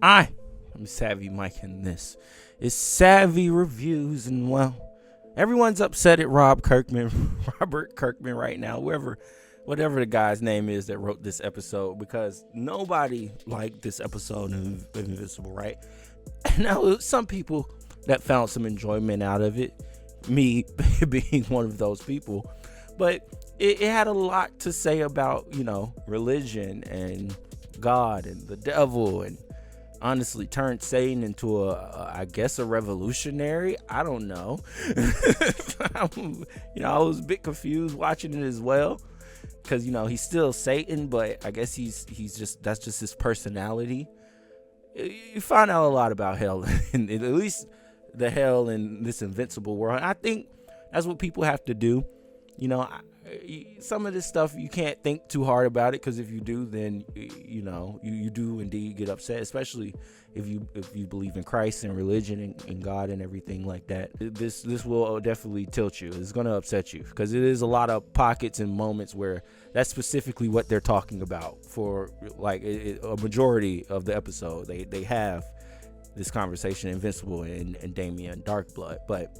I'm Savvy Mike, and this is Savvy Reviews. And well, everyone's upset at Robert Kirkman right now, whatever the guy's name is that wrote this episode, because nobody liked this episode of Invincible, right? Now, some people that found some enjoyment out of it, me being one of those people, but it had a lot to say about, religion and God and the devil, and honestly turned Satan into I guess a revolutionary. I don't know. I was a bit confused watching it as well, because he's still Satan, but I guess that's just his personality. You find out a lot about hell, and at least the hell in this Invincible world. I think that's what people have to do. Some of this stuff you can't think too hard about it, because if you do, then you do indeed get upset, especially if you believe in Christ and religion and God and everything like that. This will definitely tilt you. It's going to upset you, because it is a lot of pockets and moments where that's specifically what they're talking about for like a majority of the episode. They have this conversation, Invincible and Damien Darkblood. But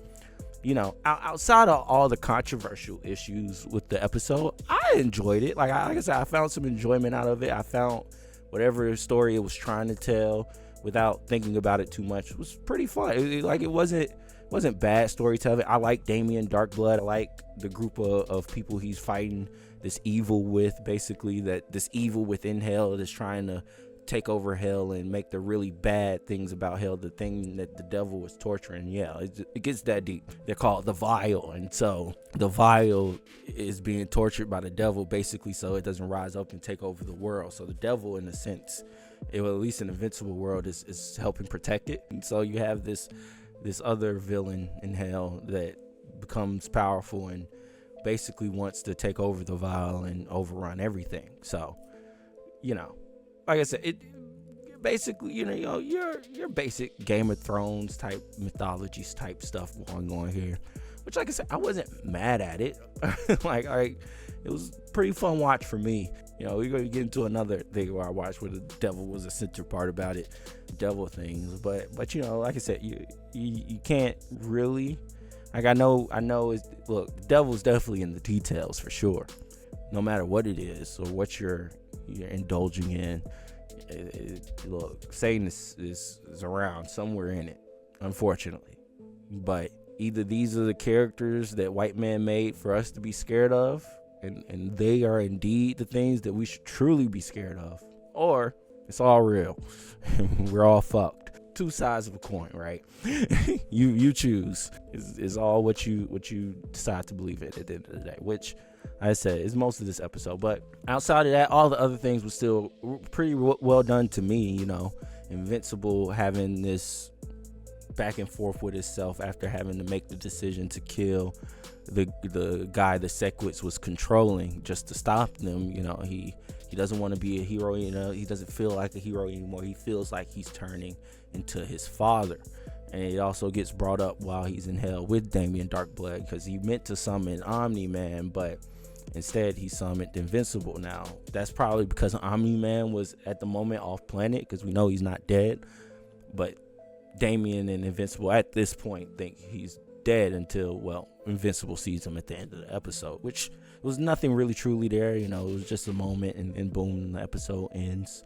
outside of all the controversial issues with the episode, I enjoyed it. Like I said, I found some enjoyment out of it. I found whatever story it was trying to tell, without thinking about it too much, it was pretty fun. It wasn't bad storytelling. I like Damien Darkblood. I like the group of people he's fighting this evil with, basically, that this evil within hell that's trying to take over hell and make the really bad things about hell the thing that the devil was torturing. Yeah, it gets that deep. They're called the Vile, and so the Vile is being tortured by the devil, basically, so it doesn't rise up and take over the world. So the devil, in a sense, at least in the Invincible world, is helping protect it. And so you have this other villain in hell that becomes powerful and basically wants to take over the Vile and overrun everything. So like I said, it basically, your basic Game of Thrones type mythologies type stuff going on here, which, like I said, I wasn't mad at it. It was pretty fun watch for me. We're going to get into another thing where I watched where the devil was a center part about it, devil things. But like I said, you can't really, like, I know look, the devil's definitely in the details for sure. No matter what it is or what you're indulging in, look, Satan is around somewhere in it, unfortunately. But either these are the characters that white man made for us to be scared of, and they are indeed the things that we should truly be scared of, or it's all real. We're all fucked. Two sides of a coin, right? you choose. Is all what you decide to believe in at the end of the day, which I said is most of this episode. But outside of that, all the other things were still pretty well done to me. Invincible having this back and forth with itself after having to make the decision to kill the guy that Sequitz was controlling just to stop them. He doesn't want to be a hero. He doesn't feel like a hero anymore. He feels like he's turning into his father. And it also gets brought up while he's in hell with Damien Darkblood, because he meant to summon Omni-Man, but instead he summoned Invincible. Now, that's probably because Omni-Man was at the moment off planet, because we know he's not dead. But Damien and Invincible at this point think he's dead until, well, Invincible sees him at the end of the episode, which was nothing really truly there. It was just a moment, and boom, the episode ends.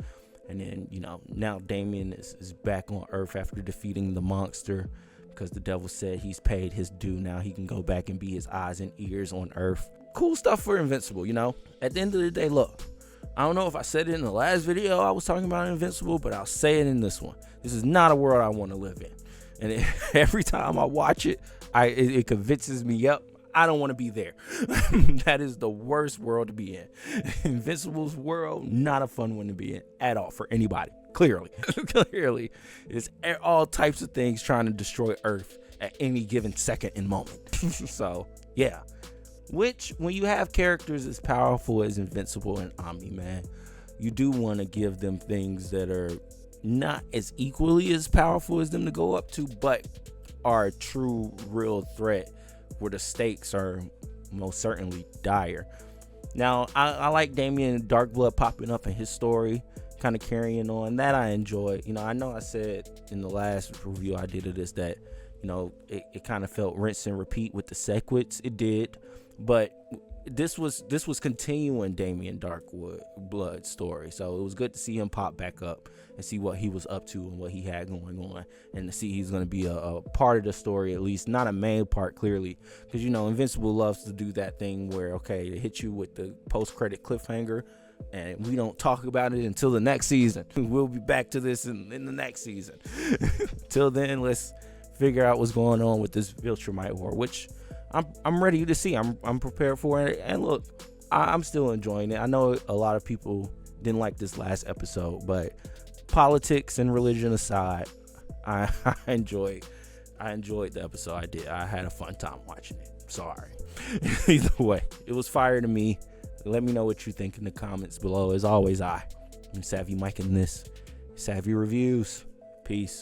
And then, now Damien is back on Earth after defeating the monster, because the devil said he's paid his due. Now he can go back and be his eyes and ears on Earth. Cool stuff for Invincible. At the end of the day, look, I don't know if I said it in the last video I was talking about Invincible, but I'll say it in this one. This is not a world I want to live in. And every time I watch it, it convinces me, yep, I don't want to be there. That is the worst world to be in. Invincible's world, not a fun one to be in at all for anybody. Clearly. It's all types of things trying to destroy Earth at any given second and moment. So, yeah. Which, when you have characters as powerful as Invincible and Omni-Man, you do want to give them things that are not as equally as powerful as them to go up to, but are a true, real threat where the stakes are most certainly dire. Now, I like Damien Darkblood popping up in his story. kind of carrying on. That I enjoyed. I know I said in the last review I did of this that, it kind of felt rinse and repeat with the sequence. It did, but this was continuing Damien Darkwood's story. So it was good to see him pop back up and see what he was up to and what he had going on, and to see he's going to be a part of the story, at least not a main part, clearly, because Invincible loves to do that thing where, okay, it hits you with the post-credit cliffhanger and we don't talk about it until the next season. We'll be back to this in the next season. Till then, let's figure out what's going on with this Viltrumite war, which I'm ready to see. I'm prepared for it. And look, I'm still enjoying it. I know a lot of people didn't like this last episode, but politics and religion aside, I enjoyed the episode. I did. I had a fun time watching it. Sorry. Either way, it was fire to me. Let me know what you think in the comments below. As always, I'm Savvy Mike in this Savvy Reviews. Peace.